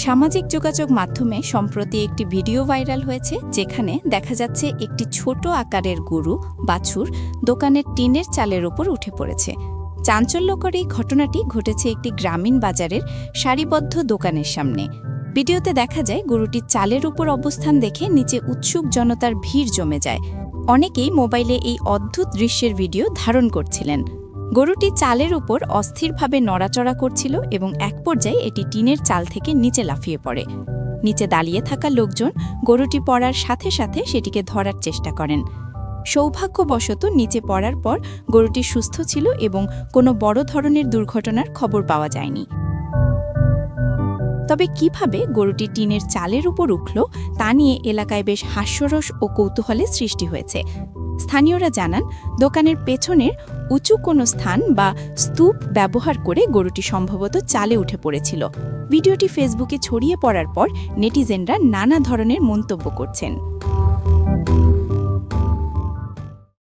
সামাজিক যোগাযোগ মাধ্যমে সম্প্রতি একটি ভিডিও ভাইরাল হয়েছে, যেখানে দেখা যাচ্ছে একটি ছোট আকারের গরু বাছুর দোকানের টিনের চালের ওপর উঠে পড়েছে। চাঞ্চল্যকর এই ঘটনাটি ঘটেছে একটি গ্রামীণ বাজারের সারিবদ্ধ দোকানের সামনে। ভিডিওতে দেখা যায় গরুটি চালের উপর অবস্থান দেখে নিচে উৎসুক জনতার ভিড় জমে যায়। অনেকেই মোবাইলে এই অদ্ভুত দৃশ্যের ভিডিও ধারণ করছিলেন। গরুটি চালের উপর অস্থিরভাবে নড়াচড়া করছিল এবং এক পর্যায়ে এটি টিনের চাল থেকে নিচে লাফিয়ে পড়ে। নিচে দাঁড়িয়ে থাকা লোকজন গরুটি পড়ার সাথে সাথে সেটিকে ধরার চেষ্টা করেন। সৌভাগ্যবশত নিচে পড়ার পর গরুটি সুস্থ ছিল এবং কোনো বড় ধরনের দুর্ঘটনার খবর পাওয়া যায়নি। তবে কিভাবে গরুটি টিনের চালের উপর উঠল তা নিয়ে এলাকায় বেশ হাস্যরস ও কৌতূহলের সৃষ্টি হয়েছে। স্থানীয়রা জানান, দোকানের পেছনের উঁচু কোনো স্থান বা স্তূপ ব্যবহার করে গরুটি সম্ভবত চালে উঠে পড়েছিল। ভিডিওটি ফেসবুকে ছড়িয়ে পড়ার পর নেটিজেনরা নানা ধরনের মন্তব্য করছেন।